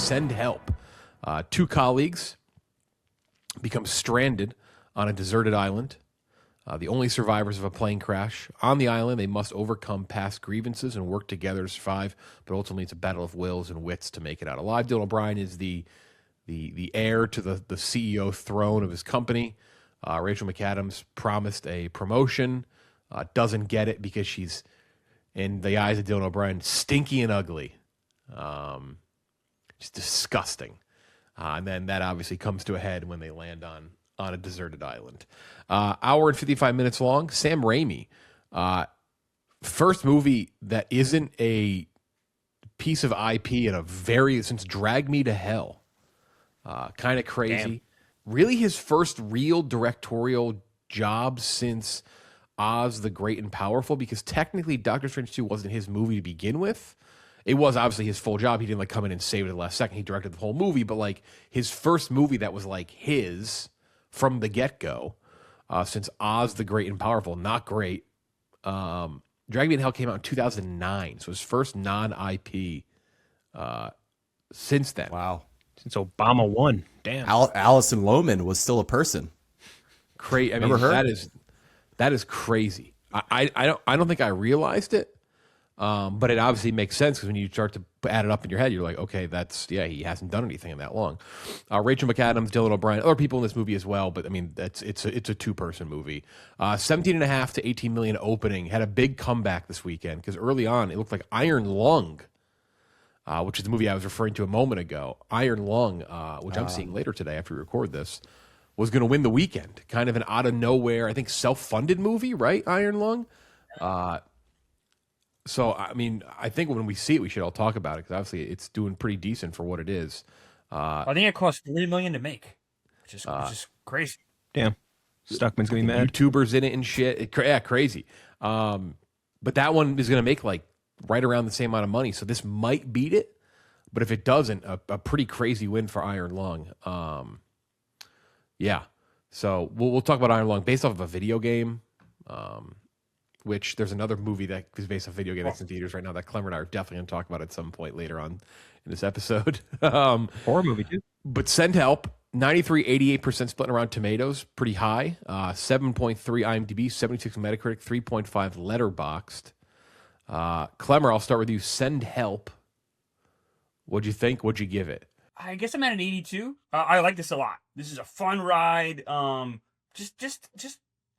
Send Help. Two colleagues become stranded on a deserted island. The only survivors of a plane crash. On the island, they must overcome past grievances and work together to survive, but ultimately it's a battle of wills and wits to make it out alive. Dylan O'Brien is the heir to the CEO throne of his company. Rachel McAdams promised a promotion, doesn't get it because she's, in the eyes of Dylan O'Brien, stinky and ugly. Just disgusting. And then that obviously comes to a head when they land on a deserted island. Hour and 55 minutes long. Sam Raimi. First movie that isn't a piece of IP since Drag Me to Hell. Kind of crazy. Damn. Really his first real directorial job since Oz the Great and Powerful, because technically Doctor Strange 2 wasn't his movie to begin with. It was obviously his full job. He didn't come in and save it at the last second. He directed the whole movie, but his first movie that was his from the get-go, since Oz the Great and Powerful, not great. Drag Me to Hell came out in 2009, so his first non-IP since then. Wow. Since Obama won. Damn. Allison Lohman was still a person. Crazy. I mean, Remember her? That is crazy. I don't think I realized it, but it obviously makes sense because when you start to add it up in your head, you're like, okay, he hasn't done anything in that long. Rachel McAdams, Dylan O'Brien, other people in this movie as well, but I mean, it's a two-person movie. 17.5 to 18 million opening, had a big comeback this weekend because early on it looked like Iron Lung, which is the movie I was referring to a moment ago. Iron Lung, which I'm seeing later today after we record this, was going to win the weekend. Kind of an out of nowhere, I think, self-funded movie, right? Iron Lung. So, I mean, I think when we see it, we should all talk about it because obviously it's doing pretty decent for what it is. I think it cost $3 million to make, which is crazy. Damn. Stuckman's going to be mad. YouTubers in it and shit. Crazy. But that one is going to make right around the same amount of money. So this might beat it. But if it doesn't, a pretty crazy win for Iron Lung. Yeah. So we'll talk about Iron Lung based off of a video game, which there's another movie that is based off a video game that's in theaters right now that Klemmer and I are definitely going to talk about at some point later on in this episode. Horror movie, too. But Send Help, 88% split around Tomatoes, pretty high. 7.3 IMDb, 76 Metacritic, 3.5 Letterboxd. Klemmer, I'll start with you. Send Help. What'd you think? What'd you give it? I guess I'm at an 82. I like this a lot. This is a fun ride. Just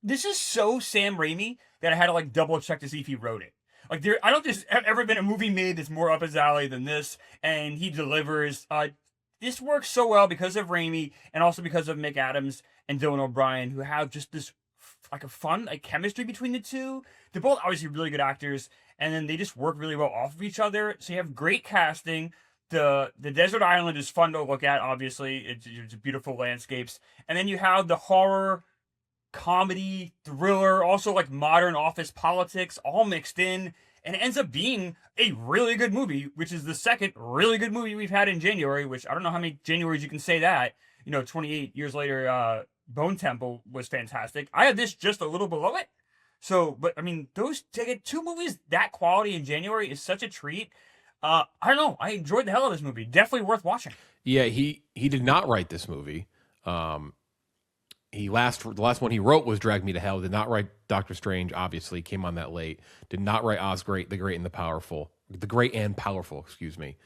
this is so Sam Raimi that I had to double check to see if he wrote it. I don't think there's ever been a movie made that's more up his alley than this, and he delivers. This works so well because of Raimi and also because of McAdams and Dylan O'Brien, who have just this a fun chemistry between the two. They're both obviously really good actors, and then they just work really well off of each other. So you have great casting. The desert island is fun to look at, obviously. It's beautiful landscapes. And then you have the horror, comedy, thriller, also modern office politics all mixed in. And it ends up being a really good movie, which is the second really good movie we've had in January, which I don't know how many Januaries you can say that. 28 years later, Bone Temple was fantastic. I had this just a little below it. So, but I mean, to get two movies that quality in January is such a treat. I don't know. I enjoyed the hell of this movie. Definitely worth watching. Yeah, he did not write this movie. The last one he wrote was Drag Me to Hell. Did not write Doctor Strange, obviously. Came on that late. Did not write Oz the Great and the Powerful. The Great and Powerful, excuse me.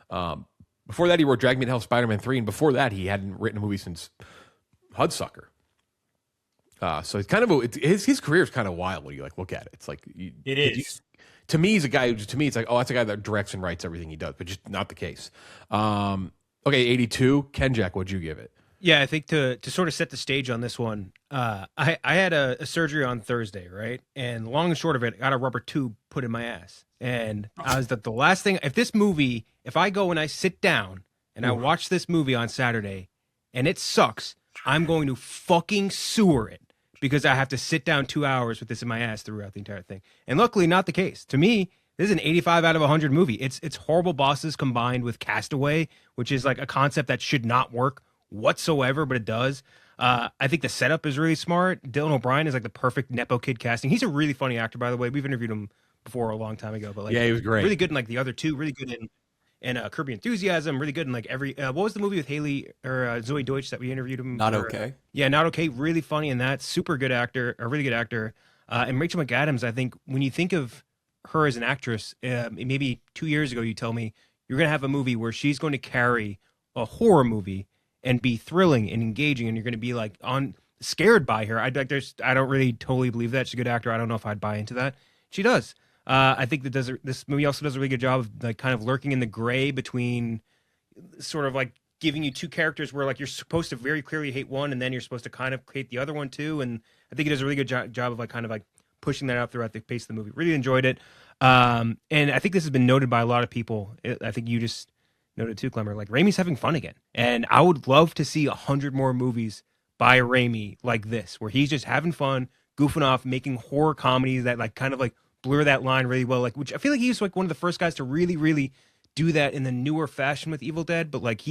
Before that, he wrote Drag Me to Hell, Spider-Man 3. And before that, he hadn't written a movie since Hudsucker. So it's kind of his career is kind of wild when you look at it. It's it is. To me, he's a guy to me, it's oh, that's a guy that directs and writes everything he does, but just not the case. Okay, 82. Kenjac, what'd you give it? Yeah, I think to sort of set the stage on this one, I had a surgery on Thursday, right? And long and short of it, I got a rubber tube put in my ass. And I was the last thing, if I go and I sit down and I watch this movie on Saturday and it sucks, I'm going to fucking sewer it. Because I have to sit down 2 hours with this in my ass throughout the entire thing. And luckily, not the case. To me, this is an 85 out of 100 movie. It's Horrible Bosses combined with Castaway, which is a concept that should not work whatsoever, but it does. I think the setup is really smart. Dylan O'Brien is the perfect Nepo kid casting. He's a really funny actor, by the way. We've interviewed him before a long time ago. But yeah, he was great. Really good in the other two. Really good and Curb Your Enthusiasm, really good. And like every what was the movie with Haley or Zoe Deutsch that we interviewed him? Not for? okay. Yeah, Not Okay. Really funny in that. Super good actor, a really good actor. And Rachel McAdams, I think when you think of her as an actress, maybe 2 years ago, you tell me you're going to have a movie where she's going to carry a horror movie and be thrilling and engaging, and you're going to be like scared by her. I don't really totally believe that she's a good actor. I don't know if I'd buy into that. She does. I think that this movie also does a really good job of like kind of lurking in the gray between sort of like giving you two characters where like you're supposed to very clearly hate one and then you're supposed to kind of hate the other one too. And I think it does a really good job of like kind of like pushing that out throughout the pace of the movie. Really enjoyed it. And I think this has been noted by a lot of people. I think you just noted too, Klemmer. Like Raimi's having fun again. And I would love to see 100 more movies by Raimi like this, where he's just having fun, goofing off, making horror comedies that like kind of like blur that line really well. Like, which I feel like he's like one of the first guys to really, really do that in the newer fashion with Evil Dead. But like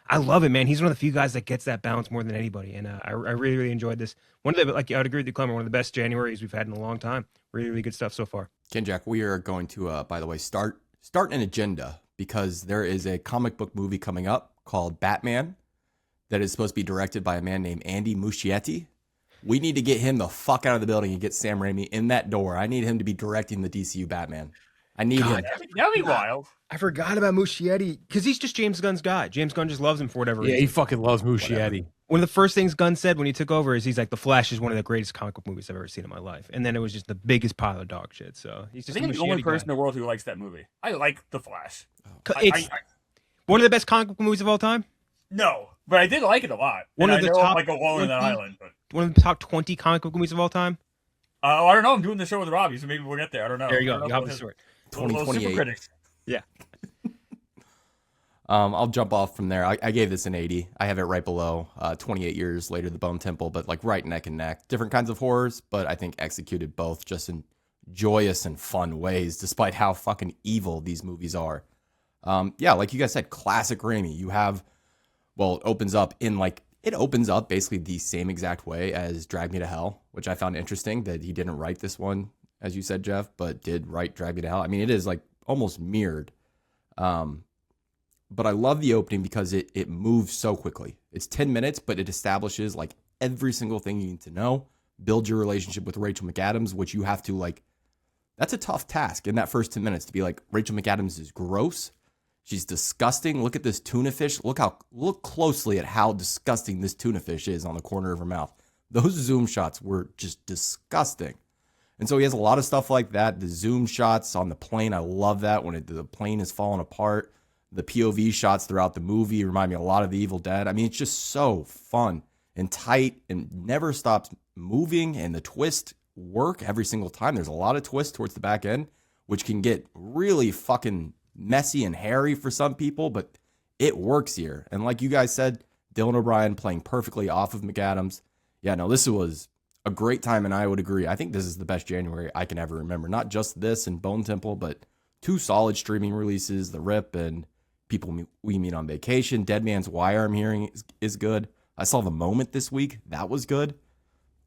I love it, man. He's one of the few guys that gets that balance more than anybody. And I really, really enjoyed this. One of the, like I would agree with you, Klemmer, one of the best Januaries we've had in a long time. Really, really good stuff so far. Kenjac, we are going to, by the way, start an agenda because there is a comic book movie coming up called Batman that is supposed to be directed by a man named Andy Muschietti. We need to get him the fuck out of the building and get Sam Raimi in that door. I need him to be directing the DCU Batman. I need him. That'd be wild. I forgot about Muschietti because he's just James Gunn's guy. James Gunn just loves him for whatever reason. Yeah, he fucking loves Muschietti. One of the first things Gunn said when he took over is he's like, The Flash is one of the greatest comic book movies I've ever seen in my life. And then it was just the biggest pile of dog shit. So he's I just think I'm the only person guy. in the world who likes that movie. I like The Flash. It's one of the best comic book movies of all time. No, but I did like it a lot. One And of the I know I'm top like alone on that 20 island. But one of the top 20 comic book movies of all time. I don't know. I'm doing the show with Robbie, so maybe we'll get there. I don't know. There you I go. don't You know have the what sword. his- little super 2028. critics. Yeah. I'll jump off from there. I gave this an 80. I have it right below 28 years later, The Bone Temple, but like right neck and neck. Different kinds of horrors, but I think executed both just in joyous and fun ways, despite how fucking evil these movies are. Yeah, like you guys said, classic Raimi. You have, well, it opens up basically the same exact way as Drag Me to Hell, which I found interesting that he didn't write this one, as you said, Jeff, but did write Drag Me to Hell. I mean, it is like almost mirrored. But I love the opening because it moves so quickly. It's 10 minutes, but it establishes like every single thing you need to know. Build your relationship with Rachel McAdams, which you have to like, that's a tough task in that first 10 minutes to be like, Rachel McAdams is gross. She's disgusting. Look at this tuna fish. Look closely at how disgusting this tuna fish is on the corner of her mouth. Those zoom shots were just disgusting. And so he has a lot of stuff like that. The zoom shots on the plane, I love that when the plane is falling apart. The POV shots throughout the movie remind me a lot of The Evil Dead. I mean, it's just so fun and tight and never stops moving, and the twists work every single time. There's a lot of twists towards the back end, which can get really fucking messy and hairy for some people, but it works here. And like you guys said, Dylan O'Brien playing perfectly off of McAdams. Yeah, no, this was a great time, and I would agree. I think this is the best January I can ever remember. Not just this and Bone Temple, but two solid streaming releases, The Rip and People We Meet on Vacation. Dead Man's Wire, I'm hearing, is good. I saw The Moment this week. That was good.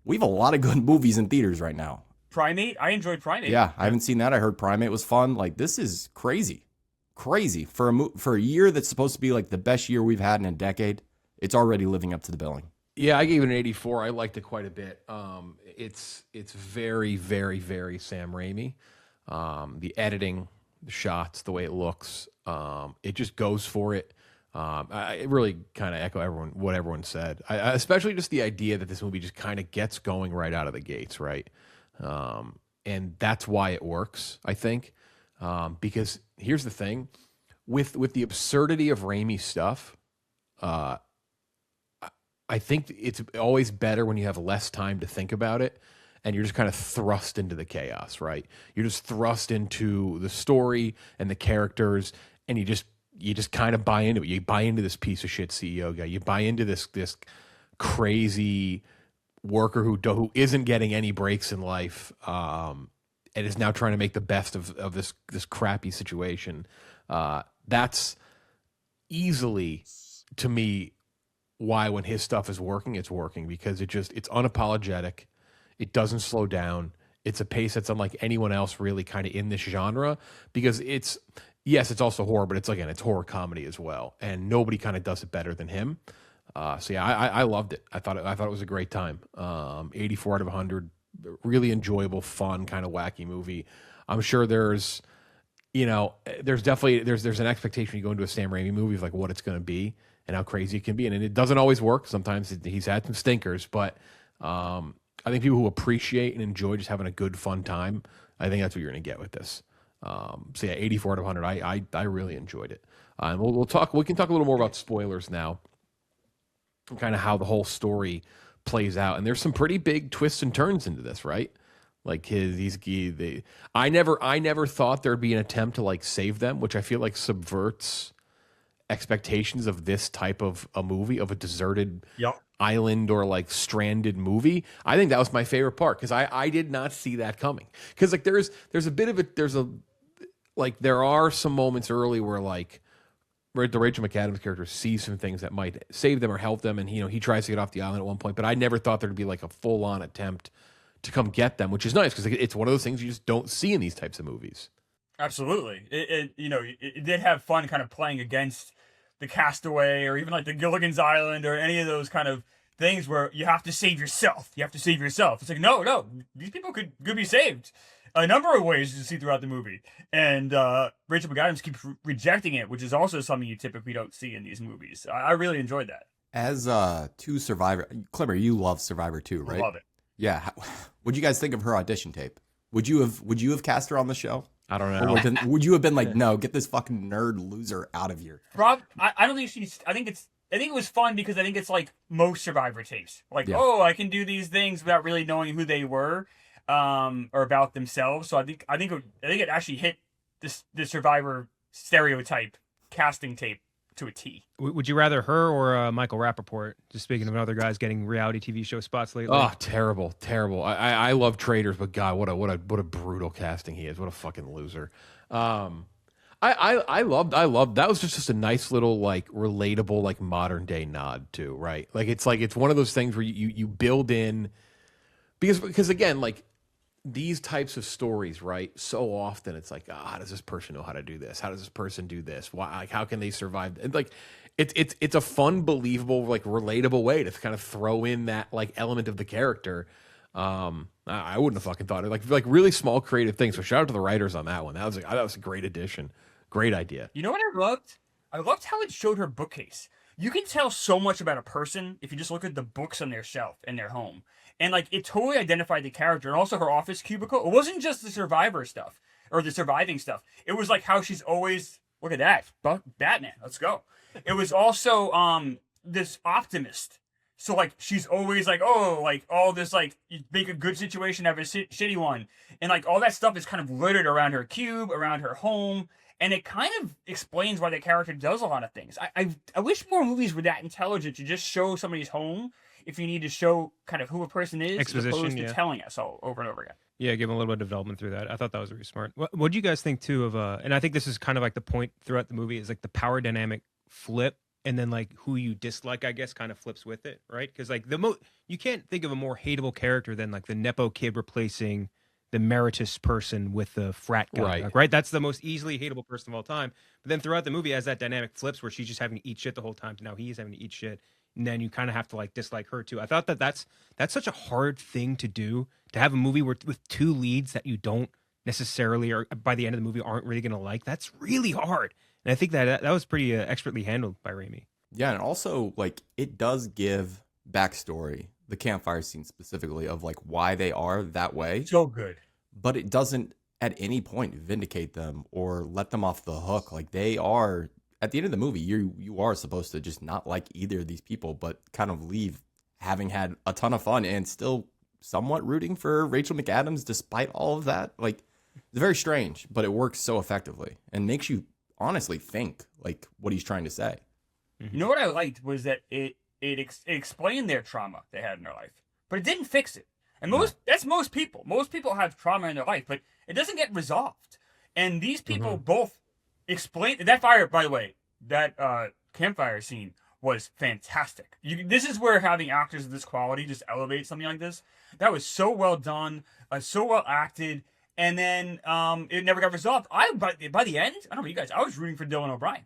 We have a lot of good movies in theaters right now. Primate? I enjoyed Primate. Yeah, I haven't seen that. I heard Primate was fun. Like, this is crazy. Crazy. For a year that's supposed to be like the best year we've had in a decade, it's already living up to the billing. Yeah, I gave it an 84. I liked it quite a bit. It's very, very, very Sam Raimi. The editing, the shots, the way it looks, it just goes for it. I really kind of echo what everyone said. I especially just the idea that this movie just kind of gets going right out of the gates, right? And that's why it works, I think. Because here's the thing, with the absurdity of Raimi stuff, I think it's always better when you have less time to think about it and you're just kind of thrust into the chaos, right? You're just thrust into the story and the characters, and you just kind of buy into it. You buy into this piece of shit CEO guy. You buy into this crazy worker who isn't getting any breaks in life, and is now trying to make the best of this crappy situation. That's easily, to me, why when his stuff is working, it's working, because it's unapologetic. It doesn't slow down. It's a pace that's unlike anyone else really kind of in this genre, because yes, it's also horror, but it's horror comedy as well, and nobody kind of does it better than him. So yeah, I loved it. I thought it was a great time. 84 out of 100, really enjoyable, fun, kind of wacky movie. I'm sure there's definitely there's an expectation when you go into a Sam Raimi movie of like what it's going to be and how crazy it can be, and it doesn't always work. Sometimes he's had some stinkers, but I think people who appreciate and enjoy just having a good fun time, I think that's what you're going to get with this. So yeah, 84 out of 100. I really enjoyed it. And we can talk a little more about spoilers now, and kind of how the whole story plays out. And there's some pretty big twists and turns into this, right? Like I never thought there'd be an attempt to like save them, which I feel like subverts expectations of this type of a movie, of a deserted island or like stranded movie. I think that was my favorite part, because I did not see that coming. Because like there's a bit of it. There are some moments early where like the Rachel McAdams character sees some things that might save them or help them, and he tries to get off the island at one point. But I never thought there'd be like a full on attempt to come get them, which is nice, because it's one of those things you just don't see in these types of movies. Absolutely. It did have fun kind of playing against the Castaway or even like the Gilligan's Island or any of those kind of things where you have to save yourself. You have to save yourself. It's like, no, these people could be saved a number of ways you see throughout the movie. And Rachel McAdams keeps rejecting it, which is also something you typically don't see in these movies. I really enjoyed that. As two Survivor, Klemmer, you love Survivor too, right? I love it. Yeah. What'd you guys think of her audition tape? Would you have cast her on the show? I don't know. Would you have been like, no, get this fucking nerd loser out of here? Rob, I don't think I think it was fun because I think it's like most Survivor tapes. Like, Yeah. oh, I can do these things without really knowing who they were, or about themselves. So I think it actually hit the Survivor stereotype casting tape to a T. Would you rather her or Michael Rappaport? Just speaking of other guys getting reality TV show spots lately. Oh, terrible. I love Traders, but God, what a brutal casting he is. What a fucking loser. I loved that was just a nice little like relatable like modern day nod too, right? Like it's one of those things where you build in, because again, like these types of stories, right? So often it's like, how does this person know how to do this? How does this person do this? Why? Like, how can they survive? And like, it's a fun, believable, like relatable way to kind of throw in that like element of the character. I wouldn't have fucking thought it. Like really small creative things. So shout out to the writers on that one. That was a great addition. Great idea. You know what I loved? I loved how it showed her bookcase. You can tell so much about a person if you just look at the books on their shelf in their home. And like it totally identified the character, and also her office cubicle. It wasn't just the survivor stuff or the surviving stuff. It was like how she's always, look at that, Batman, let's go. It was also this optimist. So like she's always like, oh, like all this, like you make a good situation, have a shitty one, and like all that stuff is kind of littered around her cube, around her home. And it kind of explains why the character does a lot of things. I wish more movies were that intelligent to just show somebody's home if you need to show kind of who a person is, Exposition, as opposed to yeah. telling us all over and over again. Yeah, give them a little bit of development through that. I thought that was really smart. What do you guys think too of and I think this is kind of like the point throughout the movie is like the power dynamic flip, and then like who you dislike, I guess, kind of flips with it, right? Because like you can't think of a more hateable character than like the Nepo kid replacing the meritus person with the frat guy, Right. right? That's the most easily hateable person of all time. But then throughout the movie, as that dynamic flips, where she's just having to eat shit the whole time, to now he's having to eat shit, and then you kind of have to like dislike her too. I thought that's such a hard thing to do, to have a movie with two leads that you don't necessarily, or by the end of the movie aren't really going to like. That's really hard, and I think that was pretty expertly handled by Raimi. Yeah, and also like it does give backstory, the campfire scene specifically, of like why they are that way. So good. But it doesn't at any point vindicate them or let them off the hook. Like they are, at the end of the movie, you are supposed to just not like either of these people, but kind of leave having had a ton of fun and still somewhat rooting for Rachel McAdams despite all of that. Like it's very strange, but it works so effectively and makes you honestly think like what he's trying to say. You know what I liked was that it explained their trauma they had in their life, but it didn't fix it. And that's most people. Most people have trauma in their life, but it doesn't get resolved. And these people both explain that fire. By the way, that campfire scene was fantastic. This is where having actors of this quality just elevate something like this. That was so well done, so well acted, and then it never got resolved. By the end, I don't know about you guys, I was rooting for Dylan O'Brien.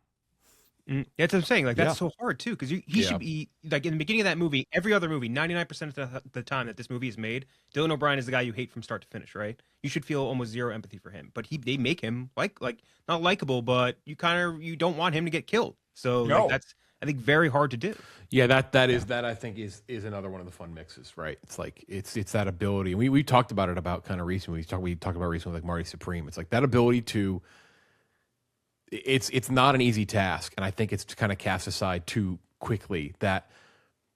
That's what I'm saying. Like, that's Yeah. so hard too, because he should be like in the beginning of that movie. Every other movie, 99% of the time that this movie is made, Dylan O'Brien is the guy you hate from start to finish, right? You should feel almost zero empathy for him, but they make him like not likable, but you don't want him to get killed. So No. like, that's, I think, very hard to do. Yeah, that I think is another one of the fun mixes, right? It's like it's that ability. We talked about it about kind of recently. We talked about recently like Marty Supreme. It's like that ability to. It's not an easy task, and I think it's kind of cast aside too quickly. That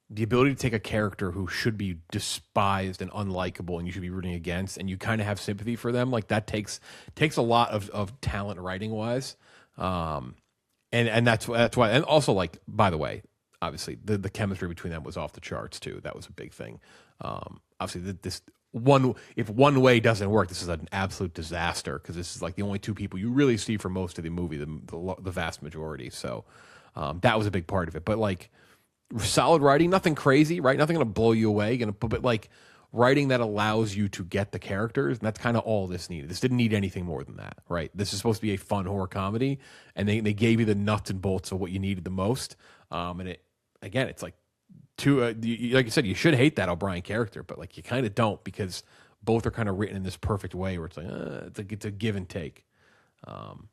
the ability to take a character who should be despised and unlikable, and you should be rooting against, and you kind of have sympathy for them, like that takes a lot of talent writing wise, and that's why. And also, like, by the way, obviously the chemistry between them was off the charts too. That was a big thing. Obviously, if one way doesn't work, this is an absolute disaster because this is like the only two people you really see for most of the movie, the vast majority. So that was a big part of it. But like solid writing, nothing crazy, right? Nothing going to blow you away. But like writing that allows you to get the characters, and that's kind of all this needed. This didn't need anything more than that, right? This is supposed to be a fun horror comedy, and they gave you the nuts and bolts of what you needed the most. And it's like. Like you said, you should hate that O'Brien character, but like you kind of don't because both are kind of written in this perfect way where it's like it's a give and take. Fun.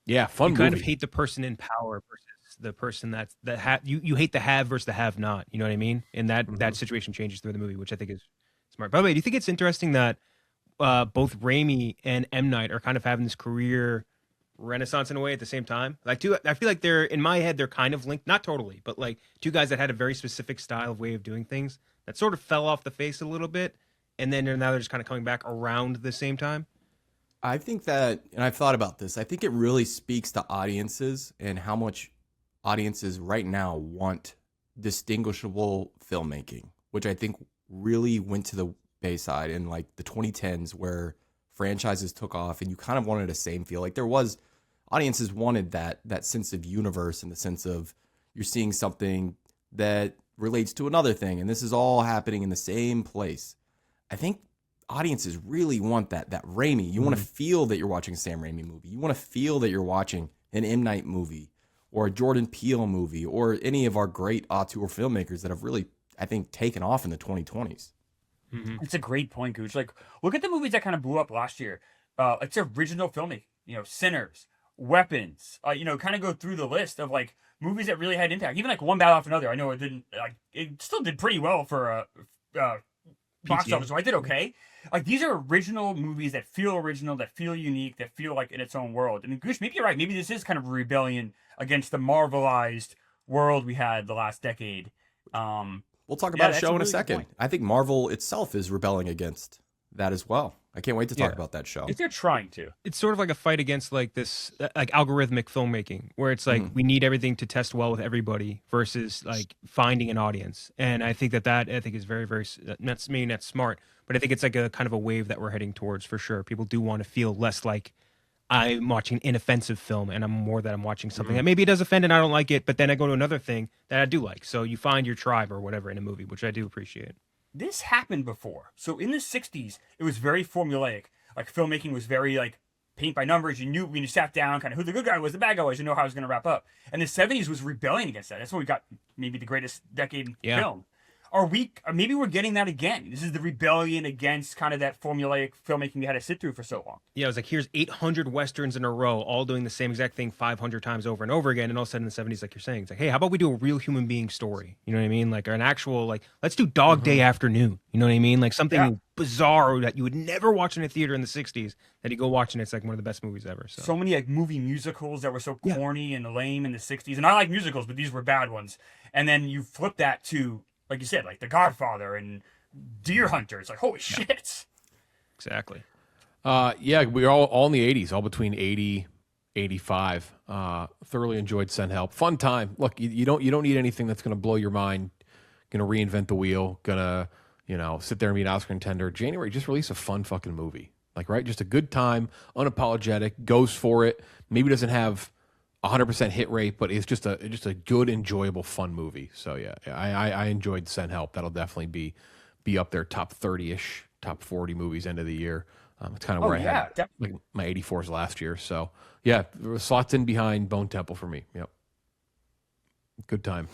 You kind movie. of hate the person in power versus the person you hate the have versus the have not. You know what I mean? And that situation changes through the movie, which I think is smart. By the way, do you think it's interesting that both Raimi and M. Night are kind of having this career renaissance in a way at the same time? Like, I feel like they're, in my head, they're kind of linked, not totally, but like two guys that had a very specific style of way of doing things that sort of fell off the face a little bit, and then now they're just kind of coming back around the same time. I think that, and I've thought about this, I think it really speaks to audiences and how much audiences right now want distinguishable filmmaking, which I think really went to the Bayside in like the 2010s where franchises took off and you kind of wanted a same feel. Like audiences wanted that sense of universe and the sense of you're seeing something that relates to another thing. And this is all happening in the same place. I think audiences really want that Raimi. You want to feel that you're watching a Sam Raimi movie. You want to feel that you're watching an M. Night movie or a Jordan Peele movie or any of our great auteur filmmakers that have really, I think, taken off in the 2020s. Mm-hmm. It's a great point, Gooch. Like, look at the movies that kind of blew up last year. It's original filmmaking. Sinners, Weapons. Kind of go through the list of like movies that really had impact. Even like One Battle After Another. I know it didn't. It still did pretty well for box office. So I did okay. Like these are original movies that feel original, that feel unique, that feel like in its own world. And Gooch, maybe you're right. Maybe this is kind of a rebellion against the Marvelized world we had the last decade. We'll talk about a show in a really second. I think Marvel itself is rebelling against that as well. I can't wait to talk about that show. If they're trying to. It's sort of like a fight against like this like algorithmic filmmaking where it's like we need everything to test well with everybody versus like finding an audience. And I think that I think is very, very, that's maybe not smart, but I think it's like a kind of a wave that we're heading towards for sure. People do want to feel less like I'm watching an inoffensive film and I'm more that I'm watching something that maybe it does offend and I don't like it, but then I go to another thing that I do like. So you find your tribe or whatever in a movie, which I do appreciate. This happened before. So in the 60s, it was very formulaic. Like filmmaking was very like paint by numbers. You knew when you sat down kind of who the good guy was, the bad guy was, you know how it was going to wrap up. And the 70s was rebelling against that. That's when we got maybe the greatest decade in film. Maybe we're getting that again. This is the rebellion against kind of that formulaic filmmaking we had to sit through for so long. Yeah, it was like, here's 800 Westerns in a row, all doing the same exact thing 500 times over and over again. And all of a sudden in the 70s, like you're saying, it's like, hey, how about we do a real human being story? You know what I mean? Like an actual, like, let's do Dog Day Afternoon. You know what I mean? Like something bizarre that you would never watch in a theater in the 60s that you go watch and it's like one of the best movies ever. So many like movie musicals that were so corny and lame in the 60s. And I like musicals, but these were bad ones. And then you flip that to, like you said, like The Godfather and Deer Hunter. It's like, holy shit. Exactly. We were all in the 80s, all between 80, 85. Thoroughly enjoyed Send Help. Fun time. Look, you don't need anything that's going to blow your mind, going to reinvent the wheel, going to, sit there and be an Oscar contender. January, just release a fun fucking movie. Like, right? Just a good time, unapologetic, goes for it. Maybe doesn't have 100% hit rate, but it's just a good, enjoyable, fun movie. So yeah, I enjoyed Send Help. That'll definitely be up there, top 30-ish top 40 movies end of the year. It's kind of where I yeah, had like my 84s last year. So yeah, slots in behind Bone Temple for me. Yep. Good time.